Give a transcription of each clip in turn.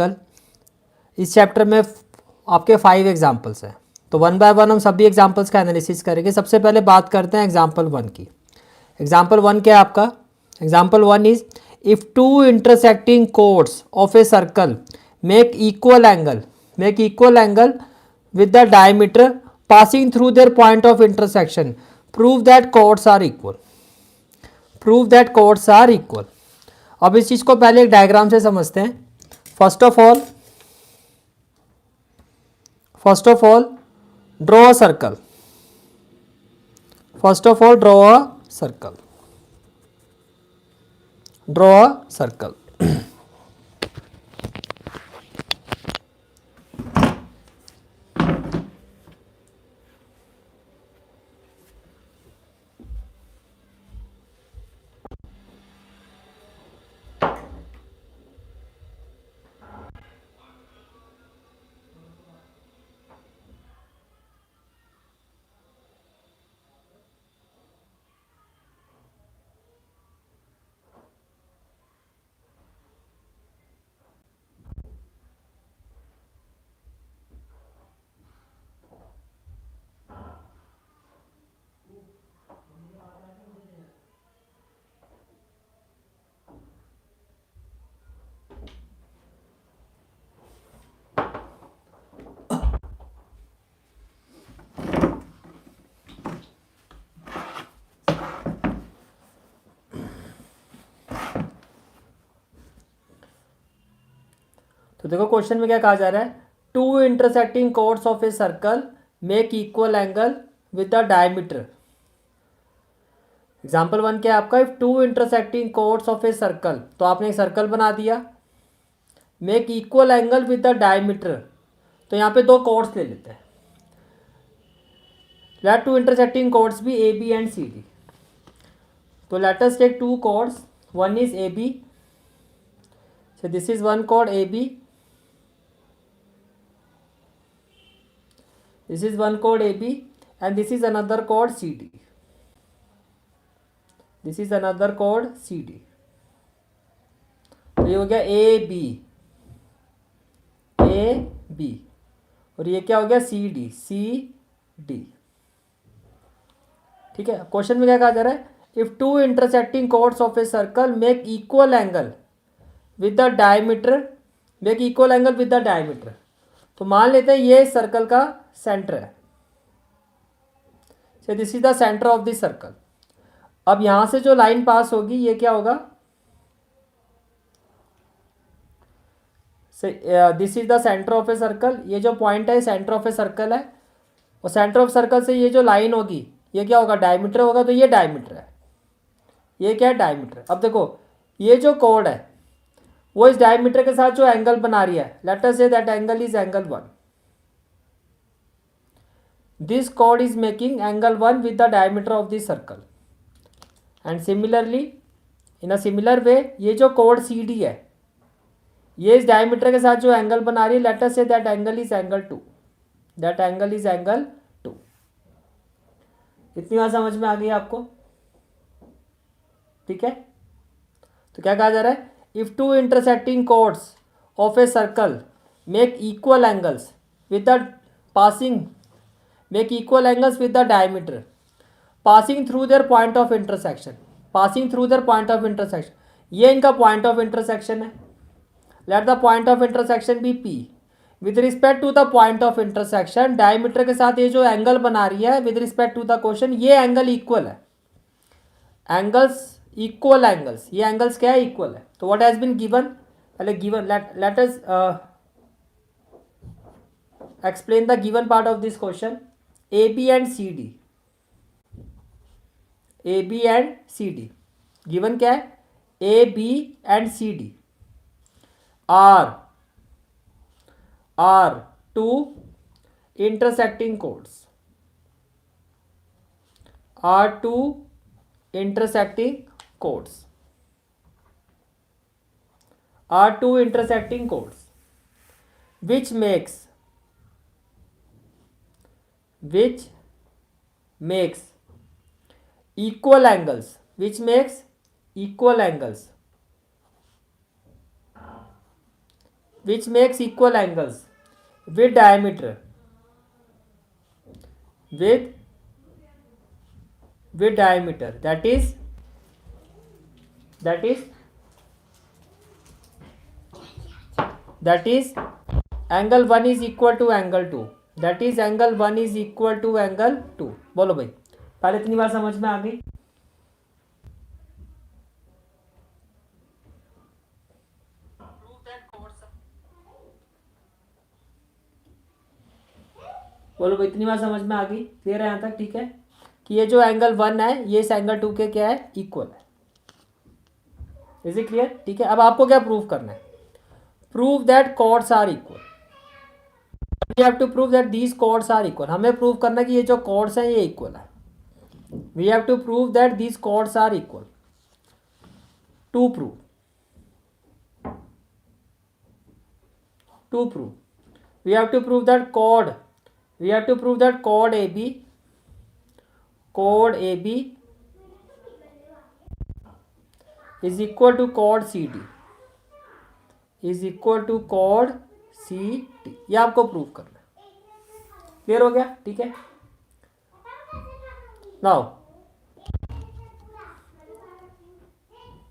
कल इस चैप्टर में आपके 5 एग्जाम्पल्स हैं, तो वन बाय वन हम सभी एग्जाम्पल्स का एनालिसिस करेंगे। सबसे पहले बात करते हैं एग्जाम्पल 1 की। एग्जाम्पल 1 क्या है आपका? Example 1 is if two intersecting chords of a circle make equal angle with the diameter passing through their point of intersection, prove that chords are equal। अब इस चीज को पहले एक डायग्राम से समझते हैं। First of all draw a circle. तो देखो क्वेश्चन में क्या कहा जा रहा है, two intersecting chords of a circle make equal angle with the diameter. Example 1 क्या है आपका? If two intersecting chords of a circle, तो आपने एक सर्कल बना दिया, make equal angle with the diameter, तो यहाँ पे दो कोड्स ले लेते हैं। लेट टू इंटरसेक्टिंग कोड्स भी A B and C D. तो let us take two chords, one is A B, so this is one chord AB, this is one chord AB and this is another chord CD, this is another chord CD। तो ये हो गया AB और ये क्या हो गया CD। ठीक है, क्वेश्चन में क्या कहा जा रहा है, if two intersecting chords of a circle make equal angle with the diameter, तो मान लेते हैं ये सर्कल का सेंटर है, so this is the centre of this circle. अब यहां से जो लाइन पास होगी ये क्या होगा, this is the centre of a circle, ये जो पॉइंट है सेंटर ऑफ ए सर्कल है, और सेंटर ऑफ सर्कल से ये जो लाइन होगी ये क्या होगा, डायमीटर होगा, तो ये डायमीटर है, ये क्या है, डायमीटर। अब देखो ये जो कोड है वो इस डायमीटर के साथ जो एंगल बना रही है, लेट अस से that angle is angle 1। This code is making angle 1 with the diameter of this circle, and similarly in a similar way ये जो कोड सी डी है ये इस डायमीटर के साथ जो एंगल बना रही है, लेट अस से दैट एंगल इज एंगल 2। इतनी बात समझ में आ गई आपको? ठीक है, तो क्या कहा जा रहा है, if two intersecting chords of a circle make equal angles with the diameter passing through their point of intersection, ये इनका point of intersection है, let the point of intersection be P। with respect to the point of intersection diameter के साथ ये जो angle बना रही है with respect to the question, ये एंगल इक्वल है, इक्वल एंगल्स, ये एंगल्स क्या है, इक्वल है। तो व्हाट हैज बीन गिवन, पहले given let us explain the given part of this question. A B and C D given क्या है, A B and C D are two intersecting chords, are two intersecting chords which makes equal angles which makes equal angles with diameter with diameter that is angle 1 is equal to angle 2, that is angle 1 is equal to angle 2। बोलो भाई, पहले इतनी बार समझ में आ गई? बोलो भाई, इतनी बार समझ में आ गई? क्लियर है यहाँ तक? ठीक है कि ये जो एंगल 1 है ये इस एंगल 2 के क्या है, इक्वल है। Is it clear? ठीक है, अब आपको क्या प्रूव करना है? Prove that chords are equal. We have to prove that these chords are equal. हमें प्रूव करना है कि ये जो कॉर्ड्स हैं ये इक्वल है। We have to prove that these chords are equal. To prove we have to prove that chord AB is equal to chord CD ये आपको प्रूव करना है। क्लियर हो गया? ठीक है, now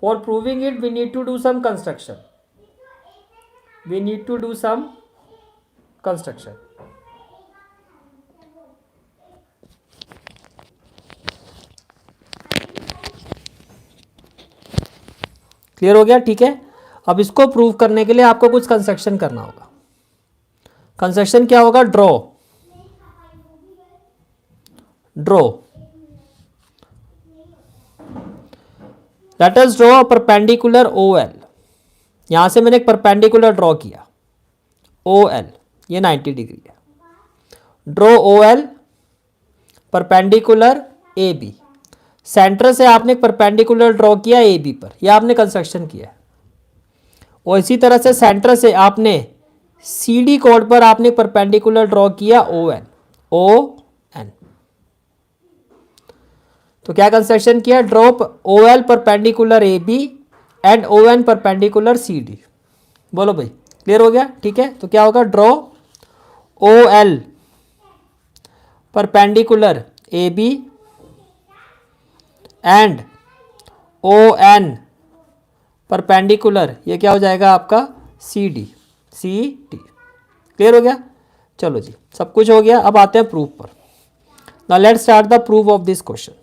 for proving it we need to do some construction। Clear हो गया? ठीक है, अब इसको प्रूव करने के लिए आपको कुछ कंस्ट्रक्शन करना होगा। कंस्ट्रक्शन क्या होगा? Draw let us draw perpendicular OL। यहां से मैंने एक परपेंडिकुलर ड्रॉ किया OL, ये 90 डिग्री है। Draw OL perpendicular AB। Centre से आपने एक परपेंडिकुलर ड्रॉ किया AB पर, यह आपने कंस्ट्रक्शन किया है। और इसी तरह से सेंटर से आपने CD कोड पर आपने परपेंडिकुलर ड्रॉ किया ON। तो क्या कंस्ट्रक्शन किया? Drop OL perpendicular AB and ON perpendicular CD। बोलो भाई, क्लियर हो गया? ठीक है, तो क्या होगा? Draw OL perpendicular AB and ON perpendicular, ये क्या हो जाएगा आपका? CD। क्लियर हो गया? चलो जी, सब कुछ हो गया। अब आते हैं प्रूफ पर। Now let's start the proof of this question.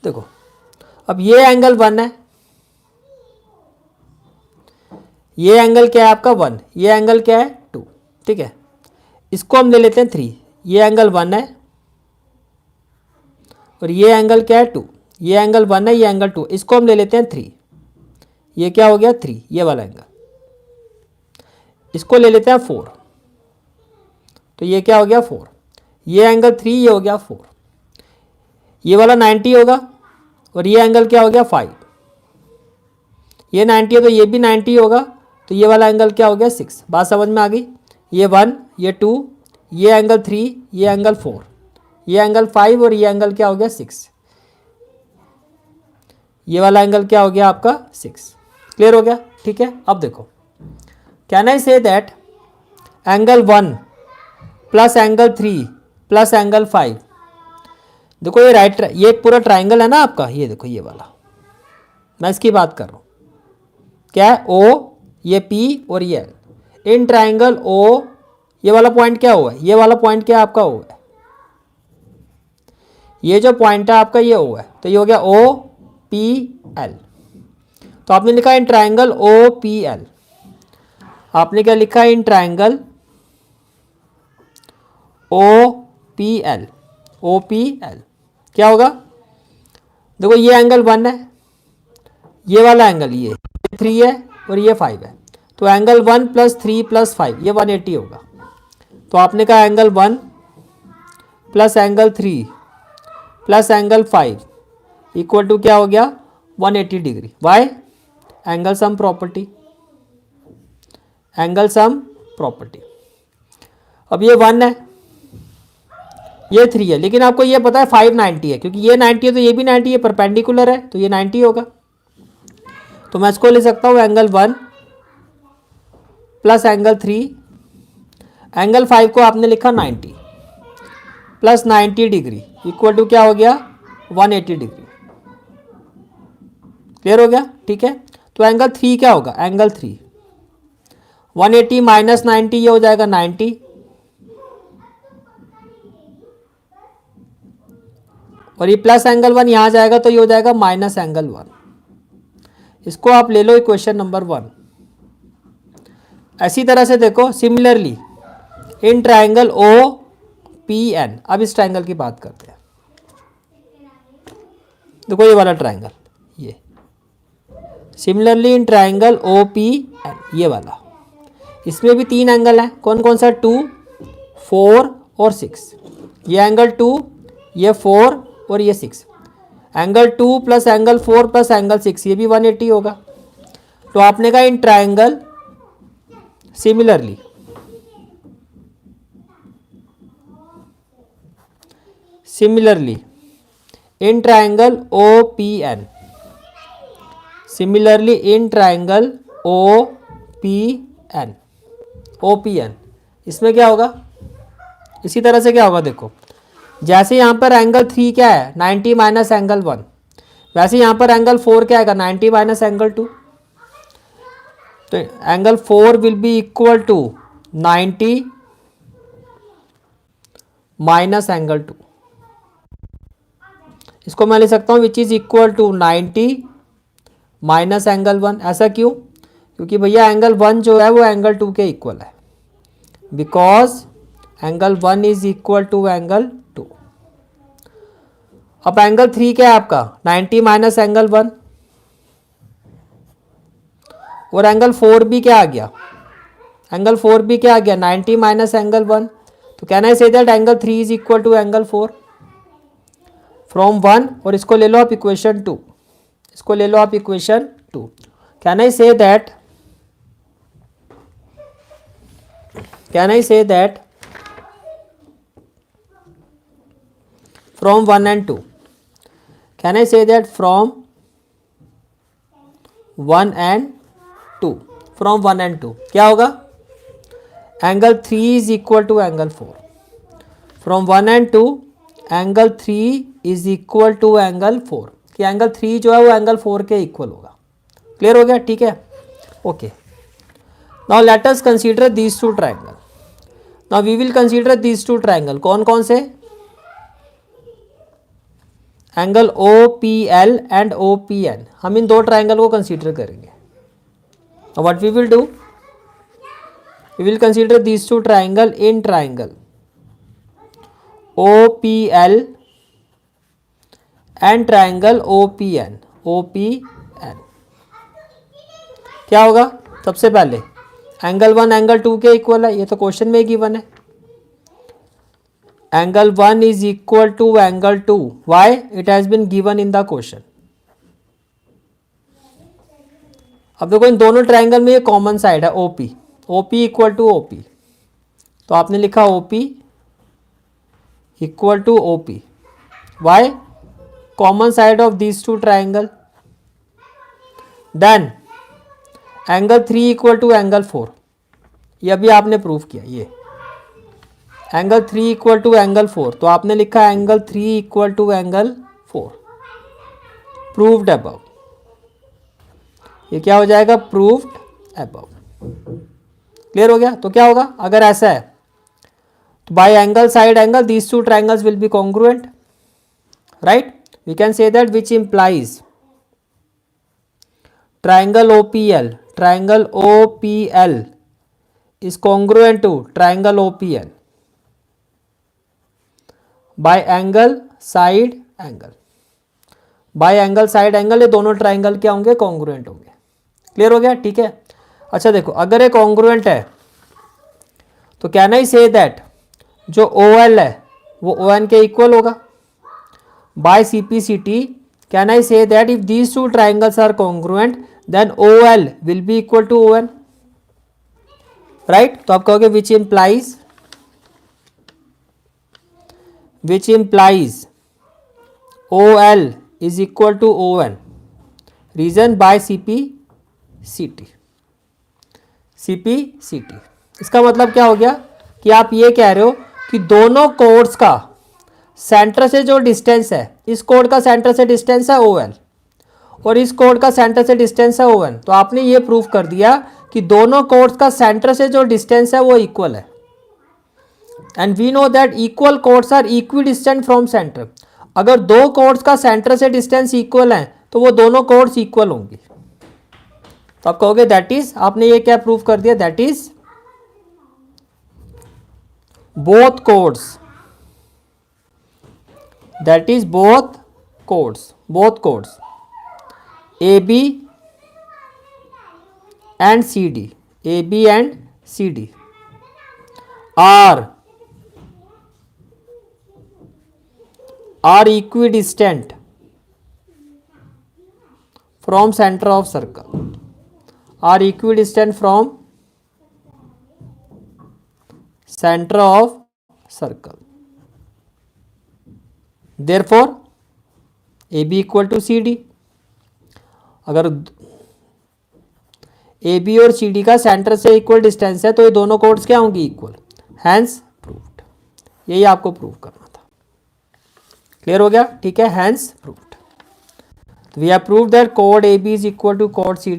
देखो, अब ये एंगल 1 है, ये एंगल क्या है आपका? 1। ये एंगल क्या है? 2। ठीक है, इसको हम ले लेते हैं 3। ये एंगल 1 है और ये एंगल क्या है? 2। ये एंगल 1 है, ये एंगल 2, इसको हम ले लेते हैं 3। ये क्या हो गया? 3, ये वाला एंगल। इसको ले लेते हैं 4, तो ये क्या हो गया? 4। ये एंगल 3, ये हो गया 4। ये वाला 90 होगा और ये एंगल क्या हो गया? 5। ये 90 है तो ये भी 90 होगा, तो ये वाला एंगल क्या हो गया? 6। बात समझ में आ गई? ये 1, ये 2, ये एंगल 3, ये एंगल 4, ये एंगल 5 और ये एंगल क्या हो गया? 6। ये वाला एंगल क्या हो गया आपका? 6। क्लियर हो गया? ठीक है, अब देखो, can I say that angle 1 plus angle 3 plus angle 5। देखो ये ये पूरा ट्राइंगल है ना आपका, ये देखो ये वाला, मैं इसकी बात कर रहा हूँ। क्या है? O, ये P और ये L। इन ट्राइंगल O, ये वाला पॉइंट क्या O है? ये वाला पॉइंट क्या आपका O है? ये जो पॉइंट है आपका ये O है, तो ये हो गया OPL। तो आपने लिखा इन ट्राइंगल OPL। आपने क्या लिखा? In triangle OPL। क्या होगा? देखो ये एंगल 1 है, ये वाला एंगल ये 3 है और ये 5 है, तो एंगल 1 प्लस 3 प्लस 5 ये 180 होगा। तो आपने कहा angle 1 plus angle 3 plus angle 5 equal to क्या हो गया? 180 डिग्री। वाई? Angle sum property. अब ये 1 है, ये 3 है, लेकिन आपको ये पता है 590 है, क्योंकि ये 90 है तो ये भी 90 है, परपेंडिकुलर है तो ये 90 होगा। तो मैं इसको ले सकता हूँ एंगल 1 प्लस एंगल 3, एंगल 5 को आपने लिखा 90 प्लस 90 डिग्री इक्वल टू क्या हो गया 180 डिग्री। क्लियर हो गया? ठीक है, तो एंगल 3 क्या होगा, एंगल 3 180 माइनस 90 ये हो जाएगा 90, और ये प्लस एंगल 1 यहां जाएगा तो ये हो जाएगा माइनस एंगल 1। इसको आप ले लो इक्वेशन नंबर 1। ऐसी तरह से देखो, similarly in triangle O P N, अब इस ट्राइंगल की बात करते हैं। देखो ये वाला ट्राइंगल, ये similarly in triangle O P N, ये वाला, इसमें भी 3 एंगल हैं। कौन कौन सा, 2, 4 और 6। ये एंगल 2, ये 4 और ये 6। Angle 2 plus angle 4 plus angle 6, ये भी 180 होगा। तो आपने कहा in triangle similarly in triangle O P N, similarly in triangle O P N, O P N, इसमें क्या होगा, इसी तरह से क्या होगा, देखो जैसे यहाँ पर एंगल 3 क्या है 90 माइनस एंगल 1, वैसे यहाँ पर एंगल 4 क्या आएगा 90 माइनस एंगल 2। तो angle 4 will be equal to 90 minus angle 2। इसको मैं ले सकता हूँ which is equal to 90 minus angle 1। ऐसा क्यों, क्योंकि भैया एंगल 1 जो है वो एंगल 2 के इक्वल है, because angle 1 is equal to angle 2। अब एंगल 3 क्या है आपका 90 माइनस एंगल 1, और एंगल 4 भी क्या आ गया, एंगल 4 भी क्या आ गया 90 माइनस एंगल 1। तो can I say that angle 3 is equal to angle 4 from 1, और इसको ले लो आप इक्वेशन 2, इसको ले लो आप equation 2। Can I say that from 1 and 2, can I say that from 1 and 2, from 1 and 2 क्या होगा, angle 3 is equal to angle 4, from 1 and 2 angle 3 is equal to angle 4, कि एंगल 3 जो है वो एंगल 4 के इक्वल होगा। क्लियर हो गया? ठीक है, okay. Now let us consider these two triangle. Now we will consider these two triangle, कौन कौन से, angle O P L and O P N, हम इन 2 ट्राइंगल को कंसीडर करेंगे। What we will do, we will consider these two triangle in triangle O P L and triangle O P N, O P N. क्या होगा, सबसे पहले angle 1 angle 2 के equal है, ये तो क्वेश्चन में गिवन है। Angle 1 is equal to angle 2, why, it has been given in the question. अब देखो इन दोनों ट्राइंगल में ये कॉमन साइड है OP, OP equal to OP, तो आपने लिखा OP equal to OP, why, common side of these two triangle. Then angle 3 equal to angle 4, ये अभी आपने प्रूव किया, ये एंगल 3 इक्वल टू एंगल 4, तो आपने लिखा angle 3 equal to angle 4, proved above. ये क्या हो जाएगा, प्रूव्ड अबव। क्लियर हो गया? तो क्या होगा, अगर ऐसा है तो by angle side angle these two triangles will be congruent, right. We can say that which implies triangle OPL, triangle OPL is congruent to triangle OPN by angle side angle, by angle side angle, ये दोनों triangle क्या होंगे, congruent होंगे। Clear हो गया? ठीक है। अच्छा देखो, अगर ये कॉन्ग्रुएंट है तो कैन आई से दैट जो OL है वो ON के इक्वल होगा। Bye CPCT can I say that if these two triangles are congruent then OL will be equal to ON, right. तो आप कहोगे which implies which implies OL is equal to ON reason by CP/CT। CP/CT इसका मतलब क्या हो गया कि आप ये कह रहे हो कि दोनों कोड्स का सेंटर से जो डिस्टेंस है, इस कोड का सेंटर से डिस्टेंस है OL और इस कोड का सेंटर से डिस्टेंस है ON। तो आपने ये प्रूव कर दिया कि दोनों कोड्स का सेंटर से जो डिस्टेंस है वो इक्वल है। And we know that equal chords are equidistant from centre. अगर दो कोड्स का सेंटर से डिस्टेंस इक्वल है तो वो दोनों कोड्स इक्वल होंगी। तो आप कहोगे दैट इज, आपने ये क्या प्रूव कर दिया, that is both codes, that is both codes AB and CD, AB and CD are equidistant from center of circle, are equidistant from center of circle. Therefore AB equal to CD। अगर AB और CD का centre से equal distance है तो ये दोनों codes क्या होंगी, इक्वल। Hence proved. यही आपको प्रूव करना था। क्लियर हो गया, ठीक है, हैंस प्रूव्ड। तो वी हैव प्रूव्ड दैट कोड AB इज इक्वल टू कोड CD